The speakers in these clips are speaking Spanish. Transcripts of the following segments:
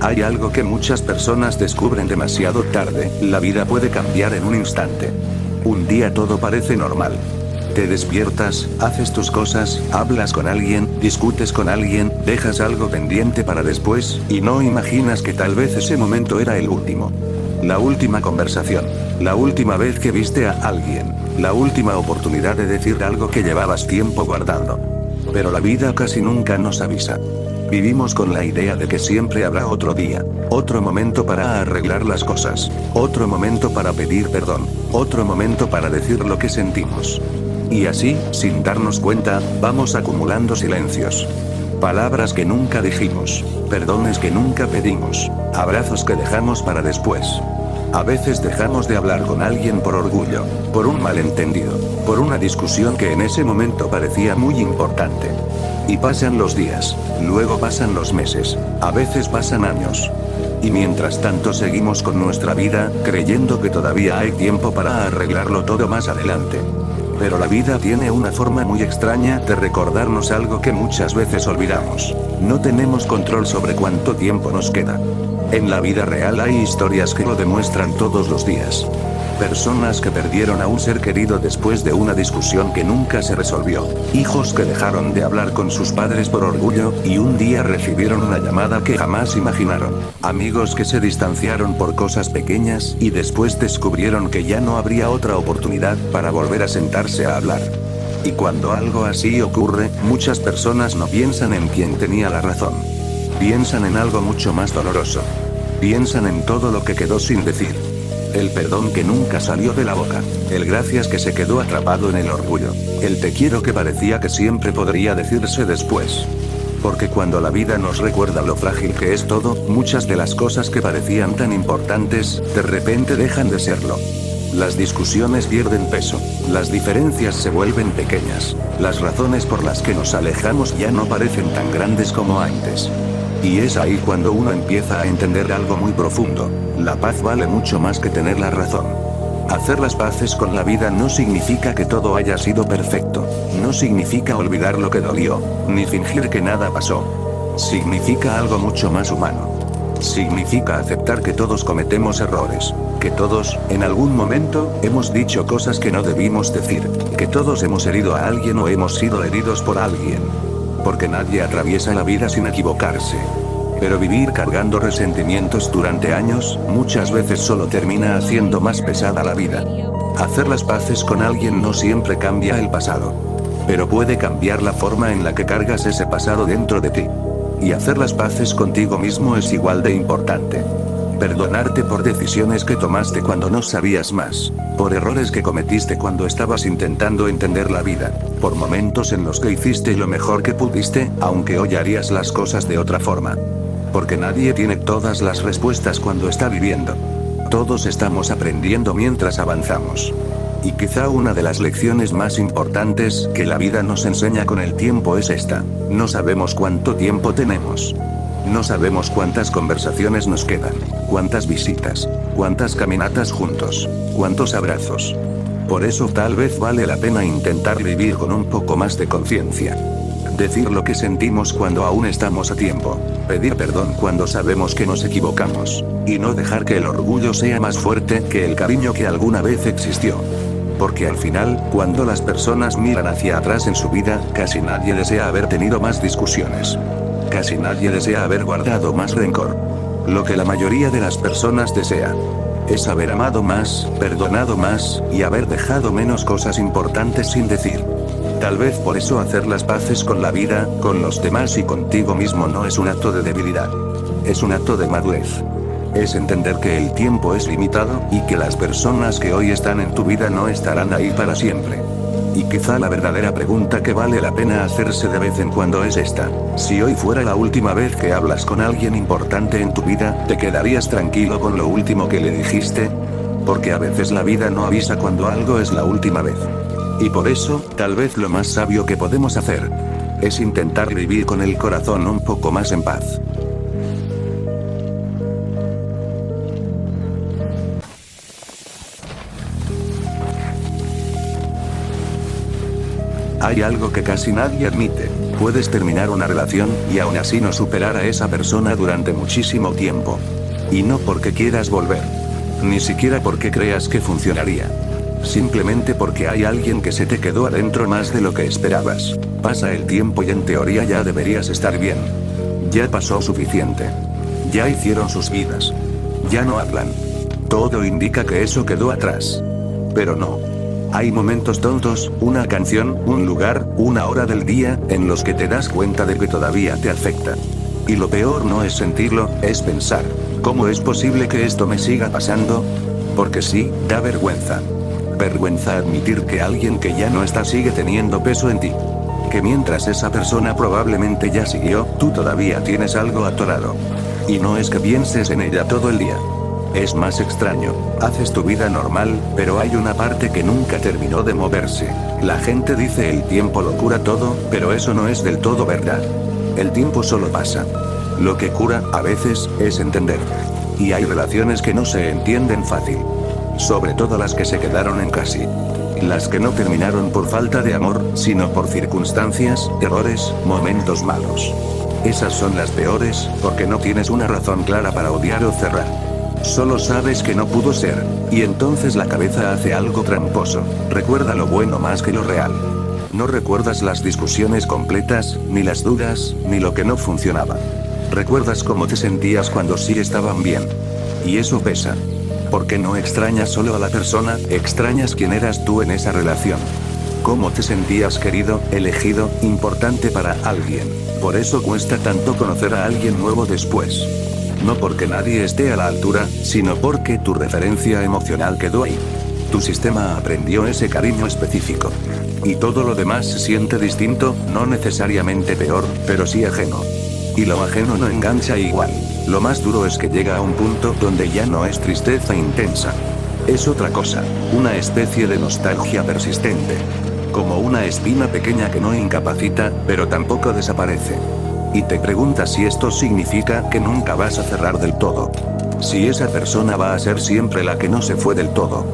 Hay algo que muchas personas descubren demasiado tarde: la vida puede cambiar en un instante. Un día todo parece normal. Te despiertas, haces tus cosas, hablas con alguien, discutes con alguien, dejas algo pendiente para después, y no imaginas que tal vez ese momento era el último. La última conversación. La última vez que viste a alguien. La última oportunidad de decir algo que llevabas tiempo guardando. Pero la vida casi nunca nos avisa. Vivimos con la idea de que siempre habrá otro día, otro momento para arreglar las cosas, otro momento para pedir perdón, otro momento para decir lo que sentimos. Y así, sin darnos cuenta, vamos acumulando silencios. Palabras que nunca dijimos, perdones que nunca pedimos, abrazos que dejamos para después. A veces dejamos de hablar con alguien por orgullo, por un malentendido, por una discusión que en ese momento parecía muy importante. Y pasan los días, luego pasan los meses, a veces pasan años. Y mientras tanto seguimos con nuestra vida, creyendo que todavía hay tiempo para arreglarlo todo más adelante. Pero la vida tiene una forma muy extraña de recordarnos algo que muchas veces olvidamos. No tenemos control sobre cuánto tiempo nos queda. En la vida real hay historias que lo demuestran todos los días. Personas que perdieron a un ser querido después de una discusión que nunca se resolvió. Hijos que dejaron de hablar con sus padres por orgullo, y un día recibieron una llamada que jamás imaginaron. Amigos que se distanciaron por cosas pequeñas, y después descubrieron que ya no habría otra oportunidad para volver a sentarse a hablar. Y cuando algo así ocurre, muchas personas no piensan en quien tenía la razón. Piensan en algo mucho más doloroso. Piensan en todo lo que quedó sin decir. El perdón que nunca salió de la boca. El gracias que se quedó atrapado en el orgullo. El te quiero que parecía que siempre podría decirse después. Porque cuando la vida nos recuerda lo frágil que es todo, muchas de las cosas que parecían tan importantes, de repente dejan de serlo. Las discusiones pierden peso. Las diferencias se vuelven pequeñas. Las razones por las que nos alejamos ya no parecen tan grandes como antes. Y es ahí cuando uno empieza a entender algo muy profundo. La paz vale mucho más que tener la razón. Hacer las paces con la vida no significa que todo haya sido perfecto. No significa olvidar lo que dolió, ni fingir que nada pasó. Significa algo mucho más humano. Significa aceptar que todos cometemos errores. Que todos, en algún momento, hemos dicho cosas que no debimos decir. Que todos hemos herido a alguien o hemos sido heridos por alguien. Porque nadie atraviesa la vida sin equivocarse. Pero vivir cargando resentimientos durante años, muchas veces solo termina haciendo más pesada la vida. Hacer las paces con alguien no siempre cambia el pasado. Pero puede cambiar la forma en la que cargas ese pasado dentro de ti. Y hacer las paces contigo mismo es igual de importante. Perdonarte por decisiones que tomaste cuando no sabías más. Por errores que cometiste cuando estabas intentando entender la vida. Por momentos en los que hiciste lo mejor que pudiste, aunque hoy harías las cosas de otra forma. Porque nadie tiene todas las respuestas cuando está viviendo. Todos estamos aprendiendo mientras avanzamos. Y quizá una de las lecciones más importantes que la vida nos enseña con el tiempo es esta: no sabemos cuánto tiempo tenemos. No sabemos cuántas conversaciones nos quedan, cuántas visitas, cuántas caminatas juntos, cuántos abrazos. Por eso tal vez vale la pena intentar vivir con un poco más de conciencia. Decir lo que sentimos cuando aún estamos a tiempo. Pedir perdón cuando sabemos que nos equivocamos. Y no dejar que el orgullo sea más fuerte que el cariño que alguna vez existió. Porque al final, cuando las personas miran hacia atrás en su vida, casi nadie desea haber tenido más discusiones. Casi nadie desea haber guardado más rencor. Lo que la mayoría de las personas desea es haber amado más, perdonado más, y haber dejado menos cosas importantes sin decir. Tal vez por eso hacer las paces con la vida, con los demás y contigo mismo no es un acto de debilidad. Es un acto de madurez. Es entender que el tiempo es limitado, y que las personas que hoy están en tu vida no estarán ahí para siempre. Y quizá la verdadera pregunta que vale la pena hacerse de vez en cuando es esta: si hoy fuera la última vez que hablas con alguien importante en tu vida, ¿te quedarías tranquilo con lo último que le dijiste? Porque a veces la vida no avisa cuando algo es la última vez. Y por eso, tal vez lo más sabio que podemos hacer es intentar vivir con el corazón un poco más en paz. Hay algo que casi nadie admite. Puedes terminar una relación, y aún así no superar a esa persona durante muchísimo tiempo. Y no porque quieras volver. Ni siquiera porque creas que funcionaría. Simplemente porque hay alguien que se te quedó adentro más de lo que esperabas. Pasa el tiempo y en teoría ya deberías estar bien. Ya pasó suficiente. Ya hicieron sus vidas. Ya no hablan. Todo indica que eso quedó atrás. Pero no. Hay momentos tontos, una canción, un lugar, una hora del día, en los que te das cuenta de que todavía te afecta. Y lo peor no es sentirlo, es pensar, ¿cómo es posible que esto me siga pasando? Porque sí, da vergüenza. Vergüenza admitir que alguien que ya no está sigue teniendo peso en ti. Que mientras esa persona probablemente ya siguió, tú todavía tienes algo atorado. Y no es que pienses en ella todo el día. Es más extraño. Haces tu vida normal, pero hay una parte que nunca terminó de moverse. La gente dice el tiempo lo cura todo, pero eso no es del todo verdad. El tiempo solo pasa. Lo que cura, a veces, es entender. Y hay relaciones que no se entienden fácil. Sobre todo las que se quedaron en casi. Las que no terminaron por falta de amor, sino por circunstancias, errores, momentos malos. Esas son las peores, porque no tienes una razón clara para odiar o cerrar. Solo sabes que no pudo ser, y entonces la cabeza hace algo tramposo. Recuerda lo bueno más que lo real. No recuerdas las discusiones completas, ni las dudas, ni lo que no funcionaba. Recuerdas cómo te sentías cuando sí estaban bien. Y eso pesa. Porque no extrañas solo a la persona, extrañas quién eras tú en esa relación. Cómo te sentías querido, elegido, importante para alguien. Por eso cuesta tanto conocer a alguien nuevo después. No porque nadie esté a la altura, sino porque tu referencia emocional quedó ahí. Tu sistema aprendió ese cariño específico. Y todo lo demás se siente distinto, no necesariamente peor, pero sí ajeno. Y lo ajeno no engancha igual. Lo más duro es que llega a un punto donde ya no es tristeza intensa. Es otra cosa, una especie de nostalgia persistente. Como una espina pequeña que no incapacita, pero tampoco desaparece. Y te preguntas si esto significa que nunca vas a cerrar del todo. Si esa persona va a ser siempre la que no se fue del todo.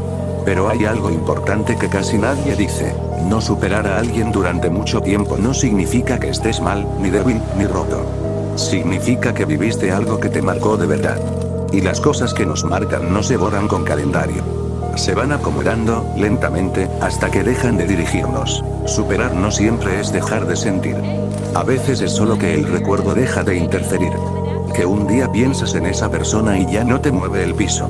Pero hay algo importante que casi nadie dice. No superar a alguien durante mucho tiempo no significa que estés mal, ni débil, ni roto. Significa que viviste algo que te marcó de verdad. Y las cosas que nos marcan no se borran con calendario. Se van acomodando, lentamente, hasta que dejan de dirigirnos. Superar no siempre es dejar de sentir. A veces es solo que el recuerdo deja de interferir. Que un día piensas en esa persona y ya no te mueve el piso.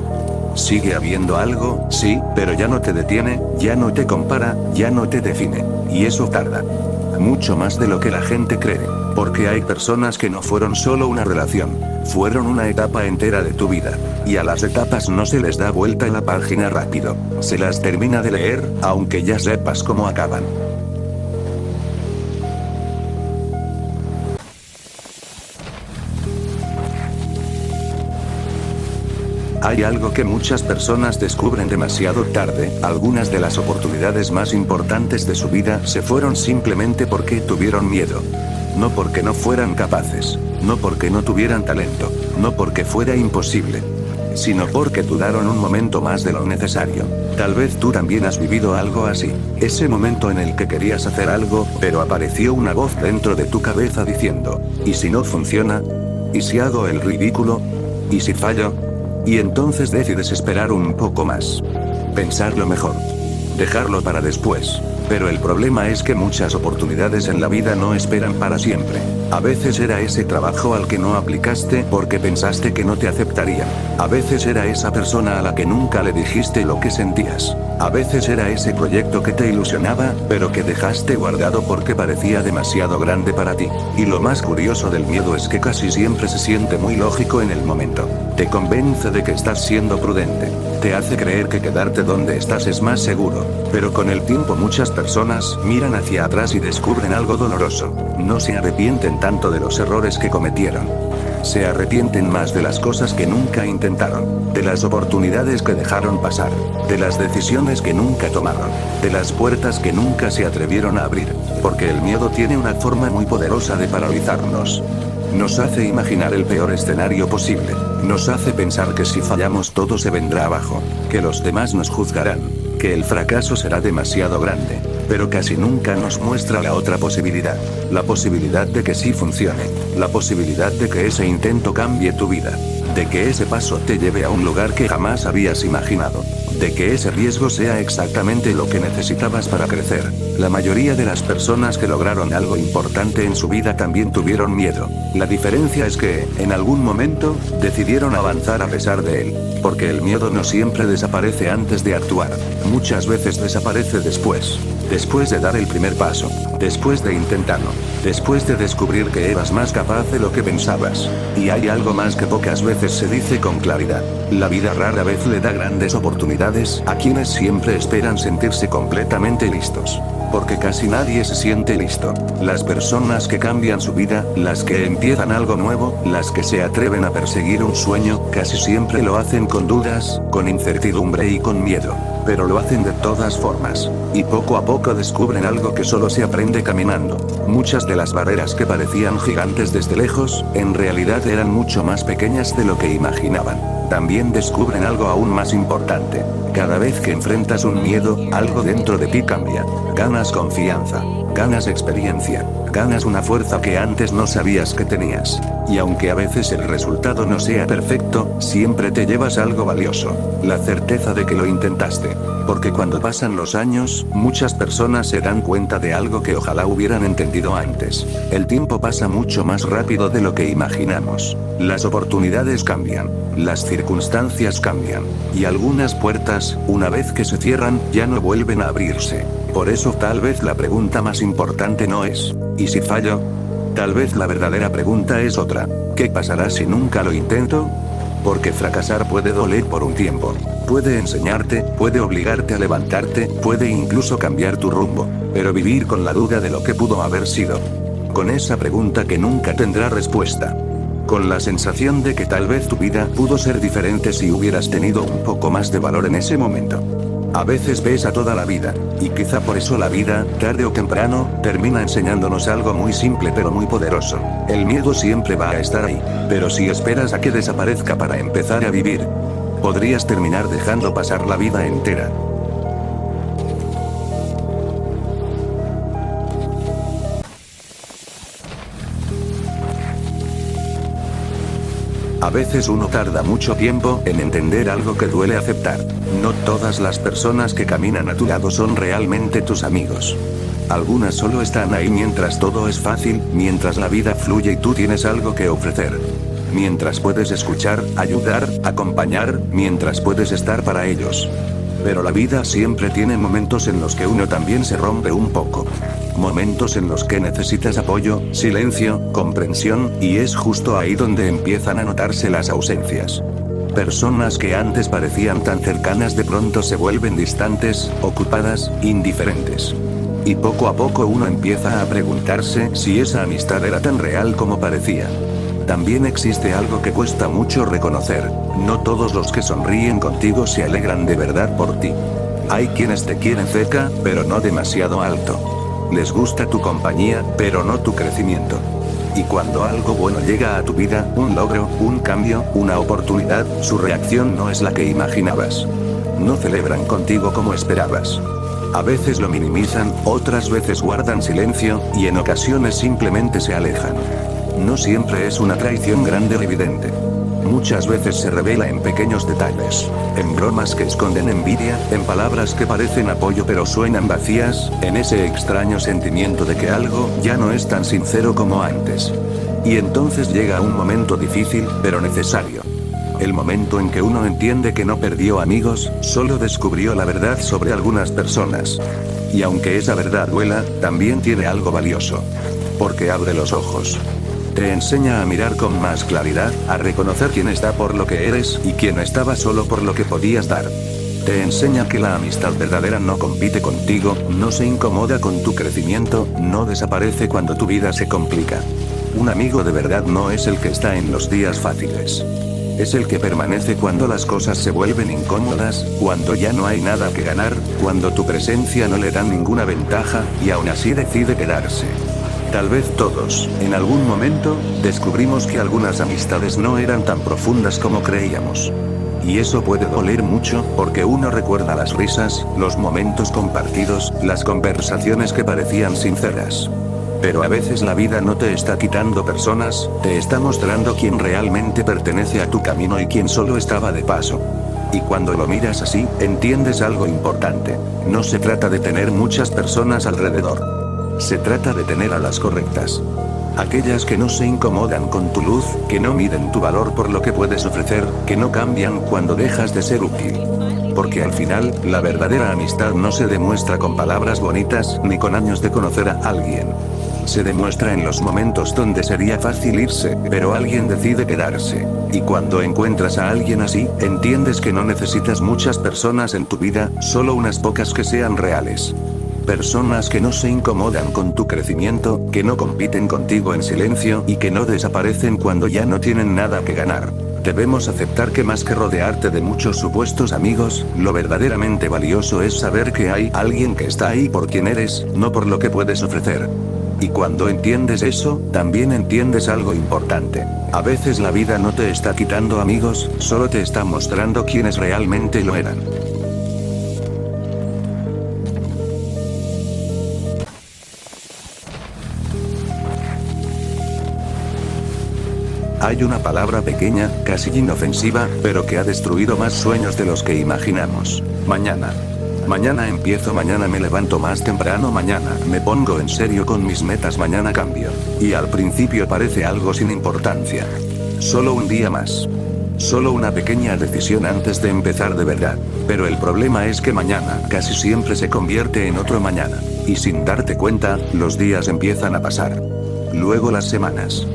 Sigue habiendo algo, sí, pero ya no te detiene, ya no te compara, ya no te define. Y eso tarda. Mucho más de lo que la gente cree. Porque hay personas que no fueron solo una relación. Fueron una etapa entera de tu vida. Y a las etapas no se les da vuelta en la página rápido. Se las termina de leer, aunque ya sepas cómo acaban. Hay algo que muchas personas descubren demasiado tarde, algunas de las oportunidades más importantes de su vida se fueron simplemente porque tuvieron miedo. No porque no fueran capaces, no porque no tuvieran talento, no porque fuera imposible, sino porque dudaron un momento más de lo necesario. Tal vez tú también has vivido algo así, ese momento en el que querías hacer algo, pero apareció una voz dentro de tu cabeza diciendo, ¿y si no funciona? ¿Y si hago el ridículo? ¿Y si fallo? Y entonces decides esperar un poco más. Pensarlo mejor. Dejarlo para después. Pero el problema es que muchas oportunidades en la vida no esperan para siempre. A veces era ese trabajo al que no aplicaste porque pensaste que no te aceptarían. A veces era esa persona a la que nunca le dijiste lo que sentías. A veces era ese proyecto que te ilusionaba, pero que dejaste guardado porque parecía demasiado grande para ti. Y lo más curioso del miedo es que casi siempre se siente muy lógico en el momento. Te convence de que estás siendo prudente. Te hace creer que quedarte donde estás es más seguro. Pero con el tiempo muchas personas miran hacia atrás y descubren algo doloroso. No se arrepienten tanto de los errores que cometieron. Se arrepienten más de las cosas que nunca intentaron, de las oportunidades que dejaron pasar, de las decisiones que nunca tomaron, de las puertas que nunca se atrevieron a abrir, porque el miedo tiene una forma muy poderosa de paralizarnos. Nos hace imaginar el peor escenario posible, nos hace pensar que si fallamos todo se vendrá abajo, que los demás nos juzgarán, que el fracaso será demasiado grande. pero casi nunca nos muestra la otra posibilidad. La posibilidad de que sí funcione. La posibilidad de que ese intento cambie tu vida. De que ese paso te lleve a un lugar que jamás habías imaginado. De que ese riesgo sea exactamente lo que necesitabas para crecer. La mayoría de las personas que lograron algo importante en su vida también tuvieron miedo. La diferencia es que, en algún momento, decidieron avanzar a pesar de él. Porque el miedo no siempre desaparece antes de actuar. Muchas veces desaparece después. Después de dar el primer paso. Después de intentarlo. Después de descubrir que eras más capaz de lo que pensabas. Y hay algo más que pocas veces se dice con claridad. La vida rara vez le da grandes oportunidades a quienes siempre esperan sentirse completamente listos. Porque casi nadie se siente listo. Las personas que cambian su vida, las que empiezan algo nuevo, las que se atreven a perseguir un sueño, casi siempre lo hacen con dudas, con incertidumbre y con miedo. Pero lo hacen de todas formas. Y poco a poco descubren algo que solo se aprende caminando. Muchas de las barreras que parecían gigantes desde lejos, en realidad eran mucho más pequeñas de lo que imaginaban. También descubren algo aún más importante. Cada vez que enfrentas un miedo, algo dentro de ti cambia. Ganas confianza. Ganas experiencia. Ganas una fuerza que antes no sabías que tenías. Y aunque a veces el resultado no sea perfecto, siempre te llevas algo valioso. La certeza de que lo intentaste. Porque cuando pasan los años, muchas personas se dan cuenta de algo que ojalá hubieran entendido antes. El tiempo pasa mucho más rápido de lo que imaginamos. Las oportunidades cambian. Las circunstancias cambian. Y algunas puertas, una vez que se cierran, ya no vuelven a abrirse. Por eso tal vez la pregunta más importante no es, ¿y si fallo? Tal vez la verdadera pregunta es otra. ¿Qué pasará si nunca lo intento? Porque fracasar puede doler por un tiempo. Puede enseñarte, puede obligarte a levantarte, puede incluso cambiar tu rumbo. Pero vivir con la duda de lo que pudo haber sido. Con esa pregunta que nunca tendrá respuesta. Con la sensación de que tal vez tu vida pudo ser diferente si hubieras tenido un poco más de valor en ese momento. A veces pesa toda la vida, y quizá por eso la vida, tarde o temprano, termina enseñándonos algo muy simple pero muy poderoso. El miedo siempre va a estar ahí, pero si esperas a que desaparezca para empezar a vivir, podrías terminar dejando pasar la vida entera. A veces uno tarda mucho tiempo en entender algo que duele aceptar. No todas las personas que caminan a tu lado son realmente tus amigos. Algunas solo están ahí mientras todo es fácil, mientras la vida fluye y tú tienes algo que ofrecer. Mientras puedes escuchar, ayudar, acompañar, mientras puedes estar para ellos. Pero la vida siempre tiene momentos en los que uno también se rompe un poco. Momentos en los que necesitas apoyo, silencio, comprensión, y es justo ahí donde empiezan a notarse las ausencias. Personas que antes parecían tan cercanas de pronto se vuelven distantes, ocupadas, indiferentes. Y poco a poco uno empieza a preguntarse si esa amistad era tan real como parecía. También existe algo que cuesta mucho reconocer. No todos los que sonríen contigo se alegran de verdad por ti. Hay quienes te quieren cerca, pero no demasiado alto. Les gusta tu compañía, pero no tu crecimiento. Y cuando algo bueno llega a tu vida, un logro, un cambio, una oportunidad, su reacción no es la que imaginabas. No celebran contigo como esperabas. A veces lo minimizan, otras veces guardan silencio, y en ocasiones simplemente se alejan. No siempre es una traición grande o evidente. Muchas veces se revela en pequeños detalles, en bromas que esconden envidia, en palabras que parecen apoyo pero suenan vacías, en ese extraño sentimiento de que algo ya no es tan sincero como antes. Y entonces llega un momento difícil, pero necesario. El momento en que uno entiende que no perdió amigos, solo descubrió la verdad sobre algunas personas. Y aunque esa verdad duela, también tiene algo valioso. Porque abre los ojos. Te enseña a mirar con más claridad, a reconocer quién está por lo que eres y quién estaba solo por lo que podías dar. Te enseña que la amistad verdadera no compite contigo, no se incomoda con tu crecimiento, no desaparece cuando tu vida se complica. Un amigo de verdad no es el que está en los días fáciles. Es el que permanece cuando las cosas se vuelven incómodas, cuando ya no hay nada que ganar, cuando tu presencia no le da ninguna ventaja, y aún así decide quedarse. Tal vez todos, en algún momento, descubrimos que algunas amistades no eran tan profundas como creíamos. Y eso puede doler mucho, porque uno recuerda las risas, los momentos compartidos, las conversaciones que parecían sinceras. Pero a veces la vida no te está quitando personas, te está mostrando quién realmente pertenece a tu camino y quién solo estaba de paso. Y cuando lo miras así, entiendes algo importante. No se trata de tener muchas personas alrededor. Se trata de tener a las correctas. Aquellas que no se incomodan con tu luz, que no miden tu valor por lo que puedes ofrecer, que no cambian cuando dejas de ser útil. Porque al final, la verdadera amistad no se demuestra con palabras bonitas, ni con años de conocer a alguien. Se demuestra en los momentos donde sería fácil irse, pero alguien decide quedarse. Y cuando encuentras a alguien así, entiendes que no necesitas muchas personas en tu vida, solo unas pocas que sean reales. Personas que no se incomodan con tu crecimiento, que no compiten contigo en silencio y que no desaparecen cuando ya no tienen nada que ganar. Debemos aceptar que más que rodearte de muchos supuestos amigos, lo verdaderamente valioso es saber que hay alguien que está ahí por quien eres, no por lo que puedes ofrecer. Y cuando entiendes eso, también entiendes algo importante. A veces la vida no te está quitando amigos, solo te está mostrando quiénes realmente lo eran. Hay una palabra pequeña, casi inofensiva, pero que ha destruido más sueños de los que imaginamos. Mañana. Mañana empiezo, mañana me levanto más temprano, mañana me pongo en serio con mis metas, mañana cambio. Y al principio parece algo sin importancia. Solo un día más. Solo una pequeña decisión antes de empezar de verdad. Pero el problema es que mañana casi siempre se convierte en otro mañana. Y sin darte cuenta, los días empiezan a pasar. Luego las semanas.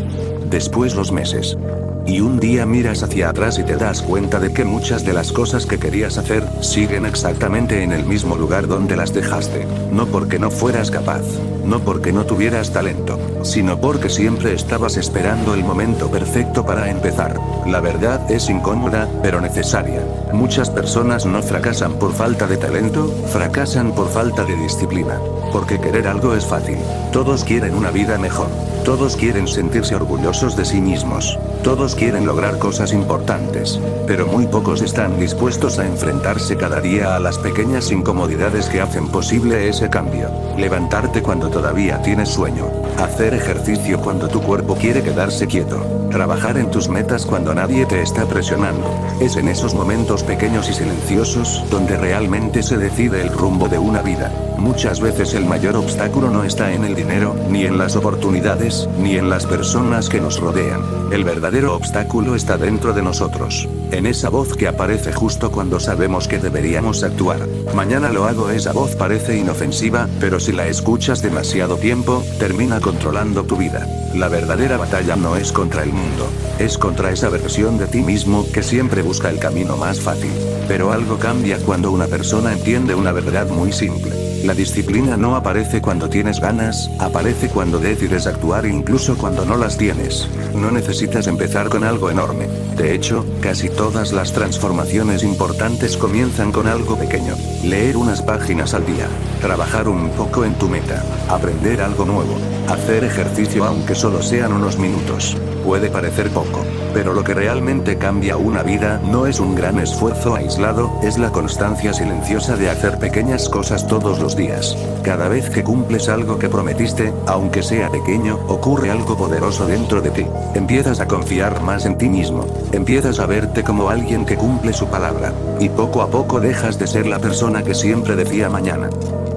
Después los meses. Y un día miras hacia atrás y te das cuenta de que muchas de las cosas que querías hacer, siguen exactamente en el mismo lugar donde las dejaste. No porque no fueras capaz, no porque no tuvieras talento, sino porque siempre estabas esperando el momento perfecto para empezar. La verdad es incómoda, pero necesaria. Muchas personas no fracasan por falta de talento, fracasan por falta de disciplina. Porque querer algo es fácil. Todos quieren una vida mejor. Todos quieren sentirse orgullosos de sí mismos. Todos quieren lograr cosas importantes. Pero muy pocos están dispuestos a enfrentarse cada día a las pequeñas incomodidades que hacen posible ese cambio. Levantarte cuando todavía tienes sueño. Hacer ejercicio cuando tu cuerpo quiere quedarse quieto. Trabajar en tus metas cuando nadie te está presionando. Es en esos momentos pequeños y silenciosos donde realmente se decide el rumbo de una vida. Muchas veces el mayor obstáculo no está en el dinero, ni en las oportunidades, ni en las personas que nos rodean. El verdadero obstáculo está dentro de nosotros. En esa voz que aparece justo cuando sabemos que deberíamos actuar. Mañana lo hago, esa voz parece inofensiva, pero si la escuchas demasiado tiempo, termina controlando tu vida. La verdadera batalla no es contra el mundo, es contra esa versión de ti mismo que siempre busca el camino más fácil. Pero algo cambia cuando una persona entiende una verdad muy simple. La disciplina no aparece cuando tienes ganas, aparece cuando decides actuar incluso cuando no las tienes. No necesitas empezar con algo enorme. De hecho, casi todas las transformaciones importantes comienzan con algo pequeño. Leer unas páginas al día. Trabajar un poco en tu meta. Aprender algo nuevo. Hacer ejercicio aunque solo sean unos minutos. Puede parecer poco, pero lo que realmente cambia una vida no es un gran esfuerzo aislado, es la constancia silenciosa de hacer pequeñas cosas todos los días. Cada vez que cumples algo que prometiste, aunque sea pequeño, ocurre algo poderoso dentro de ti. Empiezas a confiar más en ti mismo. Empiezas a verte como alguien que cumple su palabra. Y poco a poco dejas de ser la persona que siempre decía mañana.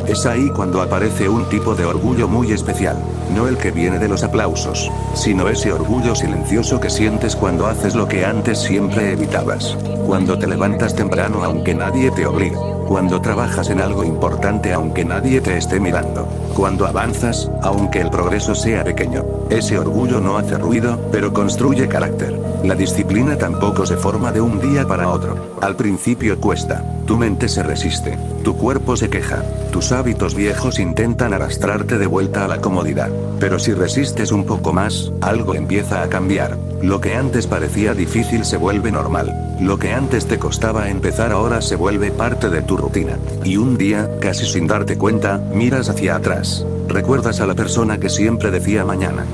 Es ahí cuando aparece un tipo de orgullo muy especial, no el que viene de los aplausos, sino ese orgullo silencioso que sientes cuando haces lo que antes siempre evitabas, cuando te levantas temprano aunque nadie te obligue, cuando trabajas en algo importante aunque nadie te esté mirando, cuando avanzas, aunque el progreso sea pequeño. Ese orgullo no hace ruido, pero construye carácter. La disciplina tampoco se forma de un día para otro. Al principio cuesta, tu mente se resiste, tu cuerpo se queja, tus hábitos viejos intentan arrastrarte de vuelta a la comodidad. Pero si resistes un poco más, algo empieza a cambiar. Lo que antes parecía difícil se vuelve normal. Lo que antes te costaba empezar ahora se vuelve parte de tu rutina. Y un día, casi sin darte cuenta, miras hacia atrás. Recuerdas a la persona que siempre decía mañana.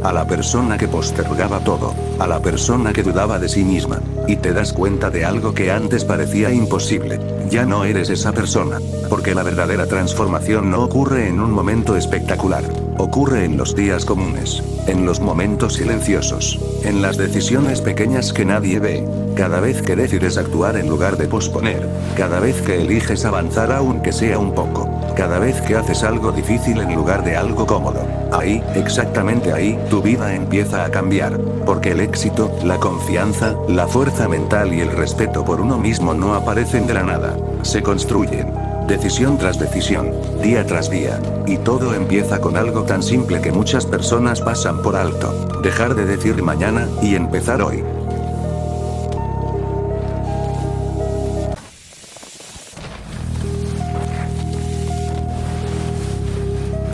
a la persona que postergaba todo, a la persona que dudaba de sí misma. Y te das cuenta de algo que antes parecía imposible. Ya no eres esa persona. Porque la verdadera transformación no ocurre en un momento espectacular. Ocurre en los días comunes. En los momentos silenciosos. En las decisiones pequeñas que nadie ve. Cada vez que decides actuar en lugar de posponer. Cada vez que eliges avanzar aunque sea un poco. Cada vez que haces algo difícil en lugar de algo cómodo. Ahí, exactamente ahí, tu vida empieza a cambiar. Porque el éxito, la confianza, la fuerza mental y el respeto por uno mismo no aparecen de la nada. Se construyen. Decisión tras decisión, día tras día. Y todo empieza con algo tan simple que muchas personas pasan por alto. Dejar de decir mañana, y empezar hoy.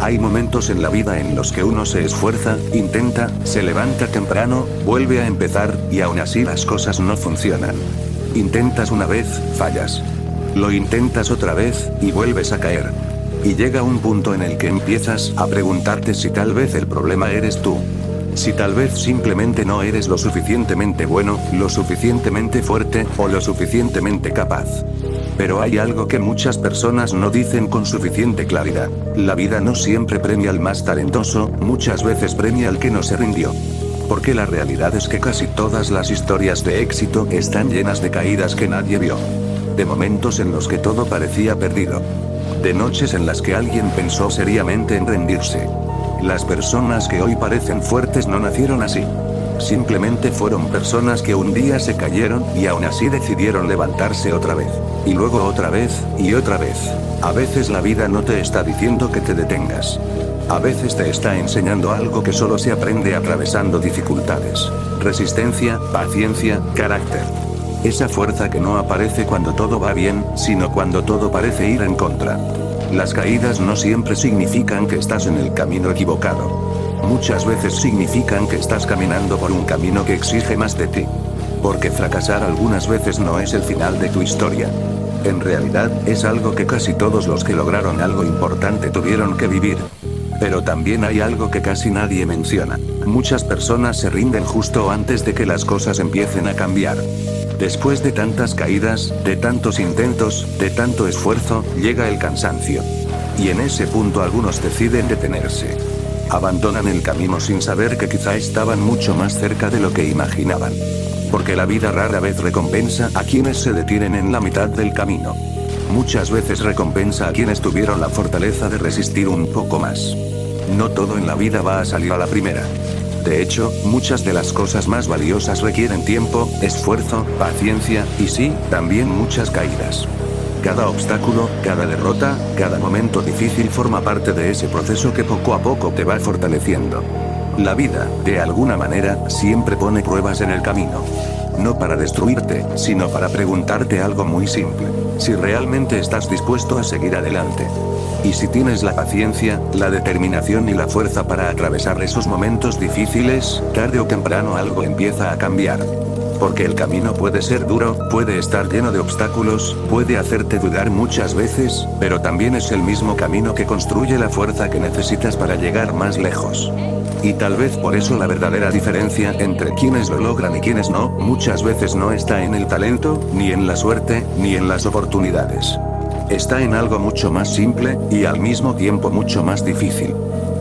Hay momentos en la vida en los que uno se esfuerza, intenta, se levanta temprano, vuelve a empezar, y aún así las cosas no funcionan. Intentas una vez, fallas. Lo intentas otra vez, y vuelves a caer. Y llega un punto en el que empiezas a preguntarte si tal vez el problema eres tú. Si tal vez simplemente no eres lo suficientemente bueno, lo suficientemente fuerte, o lo suficientemente capaz. Pero hay algo que muchas personas no dicen con suficiente claridad. La vida no siempre premia al más talentoso, muchas veces premia al que no se rindió. Porque la realidad es que casi todas las historias de éxito están llenas de caídas que nadie vio. De momentos en los que todo parecía perdido. De noches en las que alguien pensó seriamente en rendirse. Las personas que hoy parecen fuertes no nacieron así. Simplemente fueron personas que un día se cayeron y aún así decidieron levantarse otra vez. Y luego otra vez, y otra vez. A veces la vida no te está diciendo que te detengas. A veces te está enseñando algo que solo se aprende atravesando dificultades. Resistencia, paciencia, carácter. Esa fuerza que no aparece cuando todo va bien, sino cuando todo parece ir en contra. Las caídas no siempre significan que estás en el camino equivocado. Muchas veces significan que estás caminando por un camino que exige más de ti. Porque fracasar algunas veces no es el final de tu historia. En realidad, es algo que casi todos los que lograron algo importante tuvieron que vivir. Pero también hay algo que casi nadie menciona. Muchas personas se rinden justo antes de que las cosas empiecen a cambiar. Después de tantas caídas, de tantos intentos, de tanto esfuerzo, llega el cansancio. Y en ese punto algunos deciden detenerse. Abandonan el camino sin saber que quizá estaban mucho más cerca de lo que imaginaban. Porque la vida rara vez recompensa a quienes se detienen en la mitad del camino. Muchas veces recompensa a quienes tuvieron la fortaleza de resistir un poco más. No todo en la vida va a salir a la primera. De hecho, muchas de las cosas más valiosas requieren tiempo, esfuerzo, paciencia, y sí, también muchas caídas. Cada obstáculo, cada derrota, cada momento difícil forma parte de ese proceso que poco a poco te va fortaleciendo. La vida, de alguna manera, siempre pone pruebas en el camino. No para destruirte, sino para preguntarte algo muy simple. Si realmente estás dispuesto a seguir adelante. Y si tienes la paciencia, la determinación y la fuerza para atravesar esos momentos difíciles, tarde o temprano algo empieza a cambiar. Porque el camino puede ser duro, puede estar lleno de obstáculos, puede hacerte dudar muchas veces, pero también es el mismo camino que construye la fuerza que necesitas para llegar más lejos. Y tal vez por eso la verdadera diferencia entre quienes lo logran y quienes no, muchas veces no está en el talento, ni en la suerte, ni en las oportunidades. Está en algo mucho más simple, y al mismo tiempo mucho más difícil.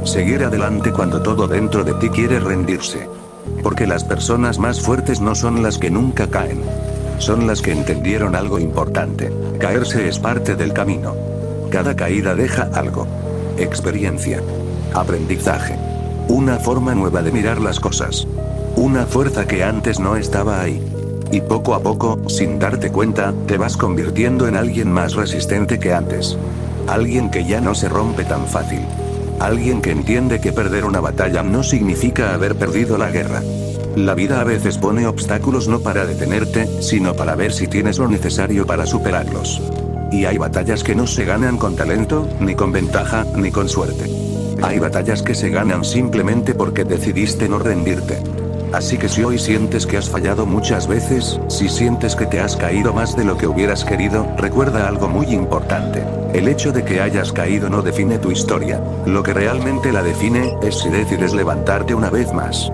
Seguir adelante cuando todo dentro de ti quiere rendirse. Porque las personas más fuertes no son las que nunca caen. Son las que entendieron algo importante. Caerse es parte del camino. Cada caída deja algo. Experiencia. Aprendizaje. Una forma nueva de mirar las cosas. Una fuerza que antes no estaba ahí. Y poco a poco, sin darte cuenta, te vas convirtiendo en alguien más resistente que antes. Alguien que ya no se rompe tan fácil. Alguien que entiende que perder una batalla no significa haber perdido la guerra. La vida a veces pone obstáculos no para detenerte, sino para ver si tienes lo necesario para superarlos. Y hay batallas que no se ganan con talento, ni con ventaja, ni con suerte. Hay batallas que se ganan simplemente porque decidiste no rendirte. Así que si hoy sientes que has fallado muchas veces, si sientes que te has caído más de lo que hubieras querido, recuerda algo muy importante. El hecho de que hayas caído no define tu historia. Lo que realmente la define, es si decides levantarte una vez más.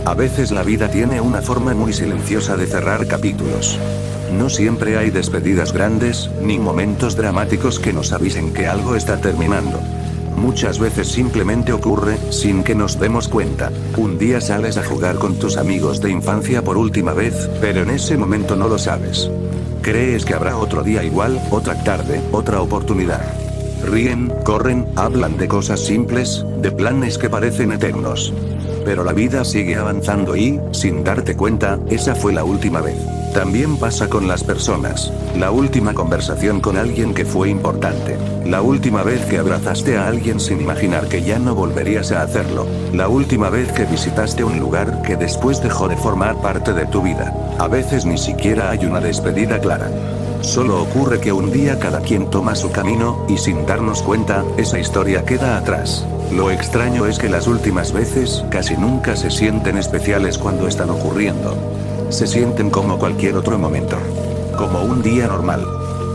A veces la vida tiene una forma muy silenciosa de cerrar capítulos. No siempre hay despedidas grandes, ni momentos dramáticos que nos avisen que algo está terminando. Muchas veces simplemente ocurre, sin que nos demos cuenta. Un día sales a jugar con tus amigos de infancia por última vez, pero en ese momento no lo sabes. Crees que habrá otro día igual, otra tarde, otra oportunidad. Ríen, corren, hablan de cosas simples, de planes que parecen eternos. Pero la vida sigue avanzando y, sin darte cuenta, esa fue la última vez. También pasa con las personas. La última conversación con alguien que fue importante. La última vez que abrazaste a alguien sin imaginar que ya no volverías a hacerlo. La última vez que visitaste un lugar que después dejó de formar parte de tu vida. A veces ni siquiera hay una despedida clara. Solo ocurre que un día cada quien toma su camino, y sin darnos cuenta, esa historia queda atrás. Lo extraño es que las últimas veces casi nunca se sienten especiales cuando están ocurriendo. Se sienten como cualquier otro momento. Como un día normal.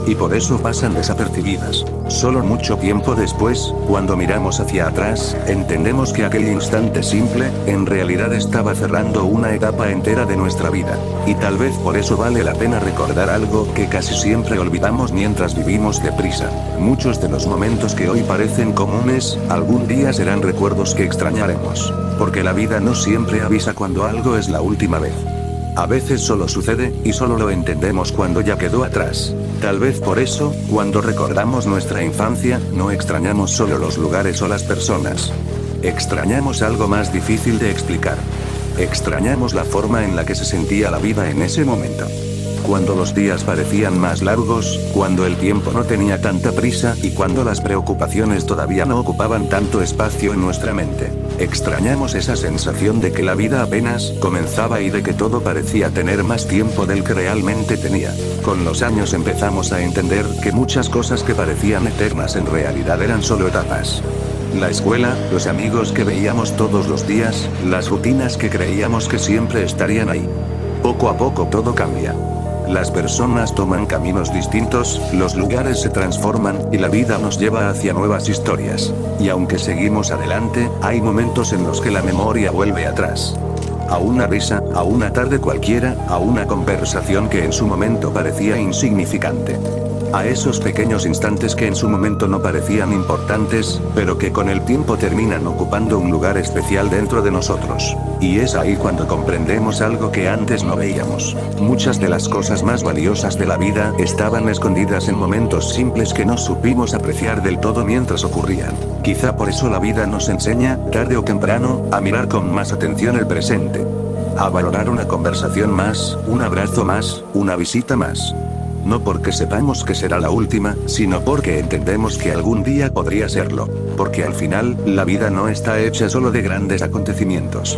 Y por eso pasan desapercibidas. Solo mucho tiempo después, cuando miramos hacia atrás, entendemos que aquel instante simple, en realidad estaba cerrando una etapa entera de nuestra vida. Y tal vez por eso vale la pena recordar algo que casi siempre olvidamos mientras vivimos deprisa. Muchos de los momentos que hoy parecen comunes, algún día serán recuerdos que extrañaremos. Porque la vida no siempre avisa cuando algo es la última vez. A veces solo sucede, y solo lo entendemos cuando ya quedó atrás. Tal vez por eso, cuando recordamos nuestra infancia, no extrañamos solo los lugares o las personas. Extrañamos algo más difícil de explicar. Extrañamos la forma en la que se sentía la vida en ese momento. Cuando los días parecían más largos, cuando el tiempo no tenía tanta prisa, y cuando las preocupaciones todavía no ocupaban tanto espacio en nuestra mente. Extrañamos esa sensación de que la vida apenas comenzaba y de que todo parecía tener más tiempo del que realmente tenía. Con los años empezamos a entender que muchas cosas que parecían eternas en realidad eran solo etapas. La escuela, los amigos que veíamos todos los días, las rutinas que creíamos que siempre estarían ahí. Poco a poco todo cambia. Las personas toman caminos distintos, los lugares se transforman, y la vida nos lleva hacia nuevas historias. Y aunque seguimos adelante, hay momentos en los que la memoria vuelve atrás. A una risa, a una tarde cualquiera, a una conversación que en su momento parecía insignificante. A esos pequeños instantes que en su momento no parecían importantes, pero que con el tiempo terminan ocupando un lugar especial dentro de nosotros. Y es ahí cuando comprendemos algo que antes no veíamos. Muchas de las cosas más valiosas de la vida estaban escondidas en momentos simples que no supimos apreciar del todo mientras ocurrían. Quizá por eso la vida nos enseña, tarde o temprano, a mirar con más atención el presente. A valorar una conversación más, un abrazo más, una visita más. No porque sepamos que será la última, sino porque entendemos que algún día podría serlo. Porque al final, la vida no está hecha solo de grandes acontecimientos.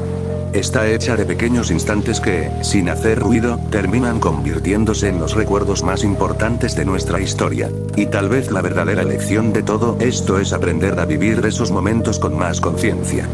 Está hecha de pequeños instantes que, sin hacer ruido, terminan convirtiéndose en los recuerdos más importantes de nuestra historia. Y tal vez la verdadera lección de todo esto es aprender a vivir esos momentos con más conciencia.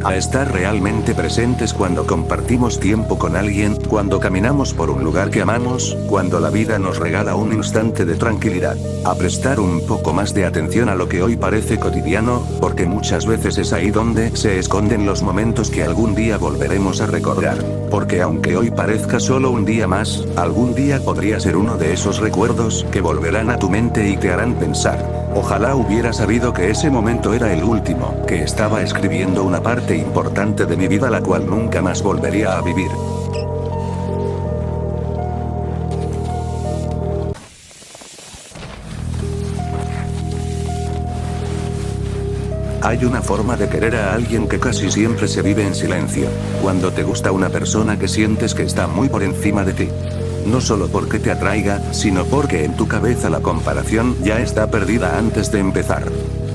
A estar realmente presentes cuando compartimos tiempo con alguien, cuando caminamos por un lugar que amamos, cuando la vida nos regala un instante de tranquilidad. A prestar un poco más de atención a lo que hoy parece cotidiano, porque muchas veces es ahí donde se esconden los momentos que algún día volveremos a recordar. Porque aunque hoy parezca solo un día más, algún día podría ser uno de esos recuerdos que volverán a tu mente y te harán pensar. Ojalá hubiera sabido que ese momento era el último, que estaba escribiendo una parte importante de mi vida la cual nunca más volvería a vivir. Hay una forma de querer a alguien que casi siempre se vive en silencio. Cuando te gusta una persona que sientes que está muy por encima de ti. No solo porque te atraiga, sino porque en tu cabeza la comparación ya está perdida antes de empezar.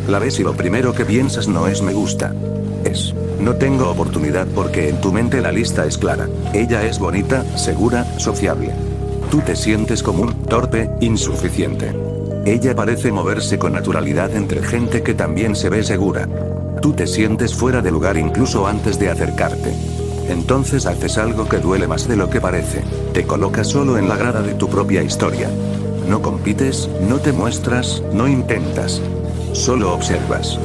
La ves y lo primero que piensas no es me gusta. Es, no tengo oportunidad porque en tu mente la lista es clara. Ella es bonita, segura, sociable. Tú te sientes como un torpe, insuficiente. Ella parece moverse con naturalidad entre gente que también se ve segura. Tú te sientes fuera de lugar incluso antes de acercarte. Entonces haces algo que duele más de lo que parece. Te colocas solo en la grada de tu propia historia. No compites, no te muestras, no intentas. Solo observas.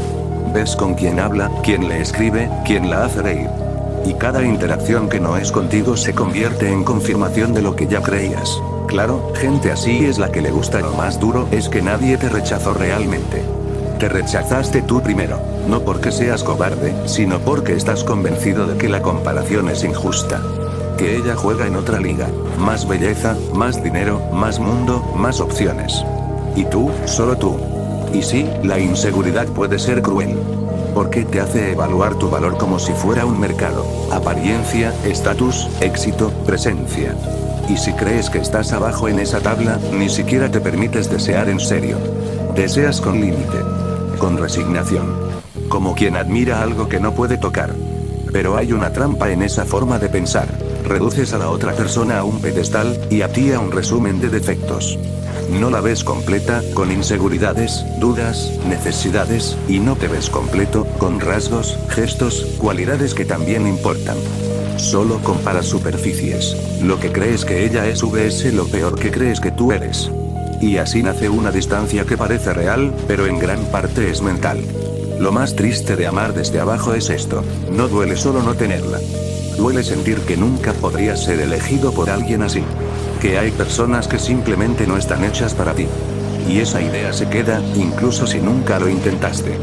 Ves con quién habla, quién le escribe, quién la hace reír. Y cada interacción que no es contigo se convierte en confirmación de lo que ya creías. Claro, gente así es la que le gusta. Lo más duro es que nadie te rechazó realmente. Te rechazaste tú primero, no porque seas cobarde, sino porque estás convencido de que la comparación es injusta. Que ella juega en otra liga. Más belleza, más dinero, más mundo, más opciones. Y tú, solo tú. Y sí, la inseguridad puede ser cruel. Porque te hace evaluar tu valor como si fuera un mercado. Apariencia, estatus, éxito, presencia. Y si crees que estás abajo en esa tabla, ni siquiera te permites desear en serio. Deseas con límite. Con resignación. Como quien admira algo que no puede tocar. Pero hay una trampa en esa forma de pensar. Reduces a la otra persona a un pedestal, y a ti a un resumen de defectos. No la ves completa, con inseguridades, dudas, necesidades, y no te ves completo, con rasgos, gestos, cualidades que también importan. Solo comparas superficies. Lo que crees que ella es vs lo peor que crees que tú eres. Y así nace una distancia que parece real, pero en gran parte es mental. Lo más triste de amar desde abajo es esto. No duele solo no tenerla. Duele sentir que nunca podrías ser elegido por alguien así. Que hay personas que simplemente no están hechas para ti. Y esa idea se queda, incluso si nunca lo intentaste.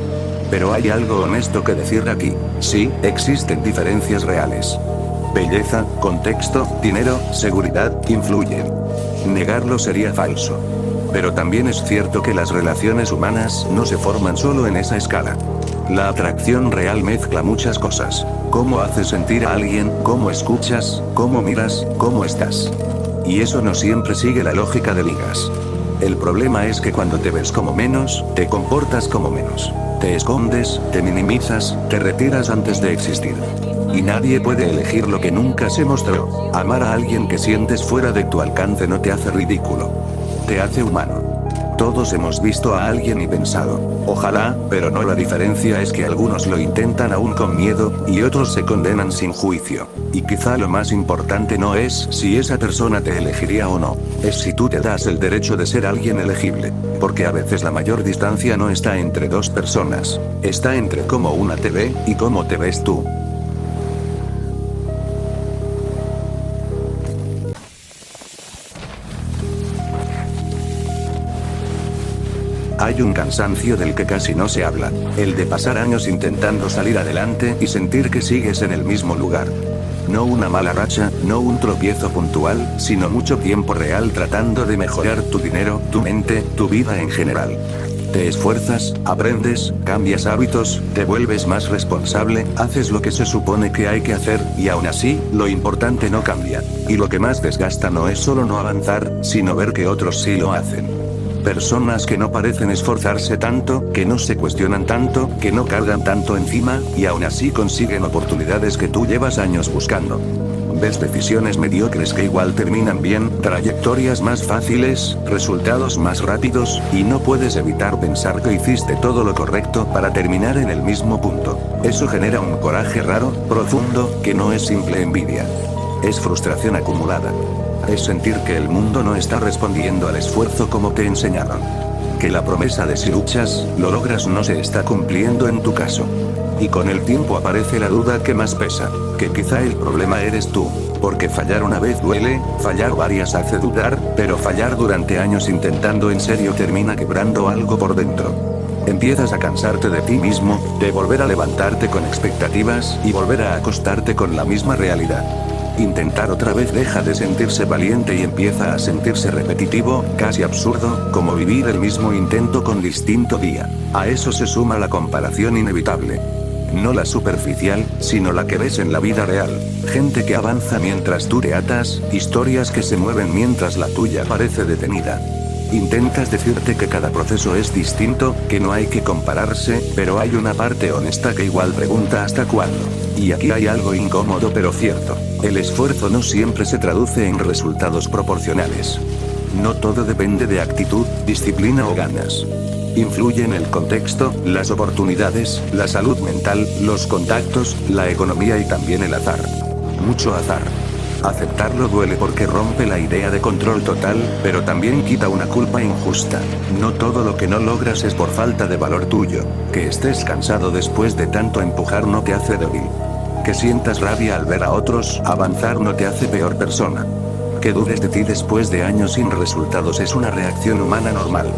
Pero hay algo honesto que decir aquí. Sí, existen diferencias reales. Belleza, contexto, dinero, seguridad, influyen. Negarlo sería falso. Pero también es cierto que las relaciones humanas no se forman solo en esa escala. La atracción real mezcla muchas cosas. Cómo haces sentir a alguien, cómo escuchas, cómo miras, cómo estás. Y eso no siempre sigue la lógica de ligas. El problema es que cuando te ves como menos, te comportas como menos. Te escondes, te minimizas, te retiras antes de existir. Y nadie puede elegir lo que nunca se mostró. Amar a alguien que sientes fuera de tu alcance no te hace ridículo. Te hace humano. Todos hemos visto a alguien y pensado, ojalá, pero no. La diferencia es que algunos lo intentan aún con miedo, y otros se condenan sin juicio. Y quizá lo más importante no es si esa persona te elegiría o no, es si tú te das el derecho de ser alguien elegible. Porque a veces la mayor distancia no está entre dos personas, está entre cómo una te ve, y cómo te ves tú. Hay un cansancio del que casi no se habla, el de pasar años intentando salir adelante y sentir que sigues en el mismo lugar. No una mala racha, no un tropiezo puntual, sino mucho tiempo real tratando de mejorar tu dinero, tu mente, tu vida en general. Te esfuerzas, aprendes, cambias hábitos, te vuelves más responsable, haces lo que se supone que hay que hacer, y aún así, lo importante no cambia. Y lo que más desgasta no es solo no avanzar, sino ver que otros sí lo hacen. Personas que no parecen esforzarse tanto, que no se cuestionan tanto, que no cargan tanto encima, y aún así consiguen oportunidades que tú llevas años buscando. Ves decisiones mediocres que igual terminan bien, trayectorias más fáciles, resultados más rápidos, y no puedes evitar pensar que hiciste todo lo correcto para terminar en el mismo punto. Eso genera un coraje raro, profundo, que no es simple envidia. Es frustración acumulada. Es sentir que el mundo no está respondiendo al esfuerzo como te enseñaron. Que la promesa de si luchas, lo logras no se está cumpliendo en tu caso. Y con el tiempo aparece la duda que más pesa, que quizá el problema eres tú. Porque fallar una vez duele, fallar varias hace dudar, pero fallar durante años intentando en serio termina quebrando algo por dentro. Empiezas a cansarte de ti mismo, de volver a levantarte con expectativas y volver a acostarte con la misma realidad. Intentar otra vez deja de sentirse valiente y empieza a sentirse repetitivo, casi absurdo, como vivir el mismo intento con distinto día. A eso se suma la comparación inevitable. No la superficial, sino la que ves en la vida real. Gente que avanza mientras tú te atas, historias que se mueven mientras la tuya parece detenida. Intentas decirte que cada proceso es distinto, que no hay que compararse, pero hay una parte honesta que igual pregunta ¿hasta cuándo? Y aquí hay algo incómodo pero cierto. El esfuerzo no siempre se traduce en resultados proporcionales. No todo depende de actitud, disciplina o ganas. Influyen el contexto, las oportunidades, la salud mental, los contactos, la economía y también el azar. Mucho azar. Aceptarlo duele porque rompe la idea de control total, pero también quita una culpa injusta. No todo lo que no logras es por falta de valor tuyo. Que estés cansado después de tanto empujar no te hace débil. Que sientas rabia al ver a otros avanzar no te hace peor persona. Que dudes de ti después de años sin resultados es una reacción humana normal.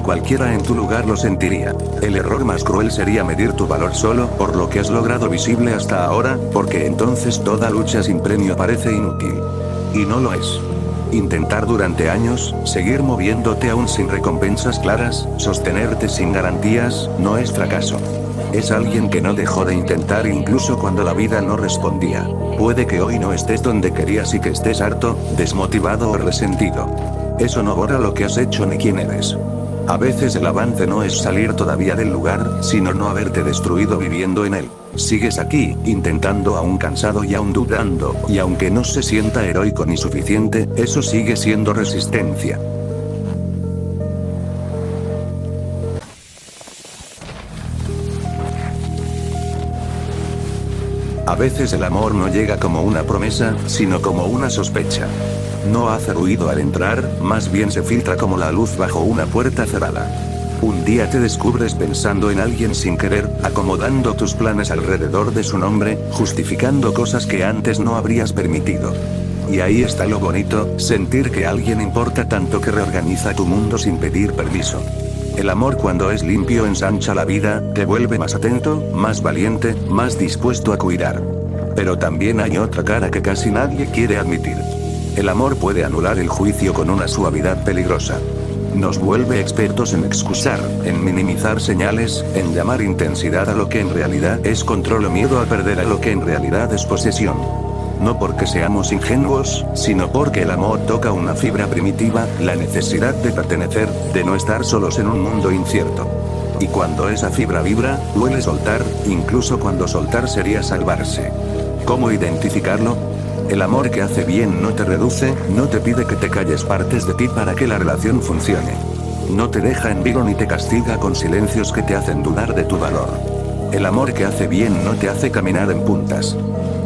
Cualquiera en tu lugar lo sentiría. El error más cruel sería medir tu valor solo por lo que has logrado visible hasta ahora, porque entonces toda lucha sin premio parece inútil. Y no lo es. Intentar durante años, seguir moviéndote aún sin recompensas claras, sostenerte sin garantías, no es fracaso. Es alguien que no dejó de intentar incluso cuando la vida no respondía. Puede que hoy no estés donde querías y que estés harto, desmotivado o resentido. Eso no borra lo que has hecho ni quién eres. A veces el avance no es salir todavía del lugar, sino no haberte destruido viviendo en él. Sigues aquí, intentando aún cansado y aún dudando, y aunque no se sienta heroico ni suficiente, eso sigue siendo resistencia. A veces el amor no llega como una promesa, sino como una sospecha. No hace ruido al entrar, más bien se filtra como la luz bajo una puerta cerrada. Un día te descubres pensando en alguien sin querer, acomodando tus planes alrededor de su nombre, justificando cosas que antes no habrías permitido. Y ahí está lo bonito, sentir que alguien importa tanto que reorganiza tu mundo sin pedir permiso. El amor cuando es limpio ensancha la vida, te vuelve más atento, más valiente, más dispuesto a cuidar. Pero también hay otra cara que casi nadie quiere admitir. El amor puede anular el juicio con una suavidad peligrosa. Nos vuelve expertos en excusar, en minimizar señales, en llamar intensidad a lo que en realidad es control o miedo a perder a lo que en realidad es posesión. No porque seamos ingenuos, sino porque el amor toca una fibra primitiva, la necesidad de pertenecer, de no estar solos en un mundo incierto. Y cuando esa fibra vibra, duele soltar, incluso cuando soltar sería salvarse. ¿Cómo identificarlo? El amor que hace bien no te reduce, no te pide que te calles partes de ti para que la relación funcione. No te deja en vilo ni te castiga con silencios que te hacen dudar de tu valor. El amor que hace bien no te hace caminar en puntas.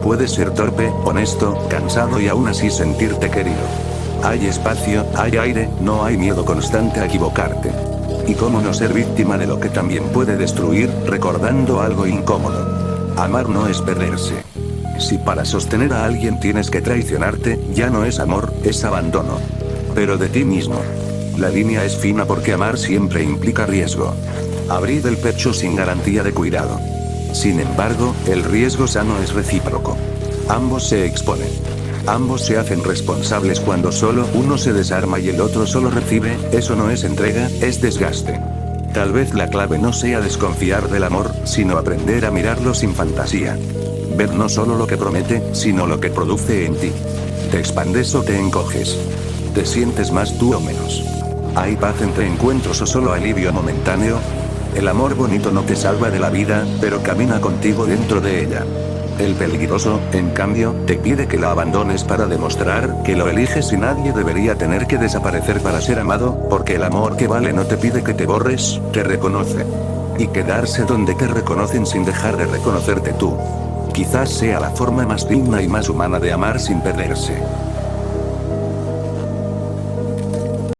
Puedes ser torpe, honesto, cansado y aún así sentirte querido. Hay espacio, hay aire, no hay miedo constante a equivocarte. Y cómo no ser víctima de lo que también puede destruir, recordando algo incómodo. Amar no es perderse. Si para sostener a alguien tienes que traicionarte, ya no es amor, es abandono. Pero de ti mismo. La línea es fina porque amar siempre implica riesgo. Abrid el pecho sin garantía de cuidado. Sin embargo, el riesgo sano es recíproco. Ambos se exponen. Ambos se hacen responsables cuando solo uno se desarma y el otro solo recibe, eso no es entrega, es desgaste. Tal vez la clave no sea desconfiar del amor, sino aprender a mirarlo sin fantasía. Ver no solo lo que promete, sino lo que produce en ti. ¿Te expandes o te encoges? ¿Te sientes más tú o menos? ¿Hay paz entre encuentros o solo alivio momentáneo? El amor bonito no te salva de la vida, pero camina contigo dentro de ella. El peligroso, en cambio, te pide que la abandones para demostrar que lo eliges y nadie debería tener que desaparecer para ser amado, porque el amor que vale no te pide que te borres, te reconoce. Y quedarse donde te reconocen sin dejar de reconocerte tú. Quizás sea la forma más digna y más humana de amar sin perderse.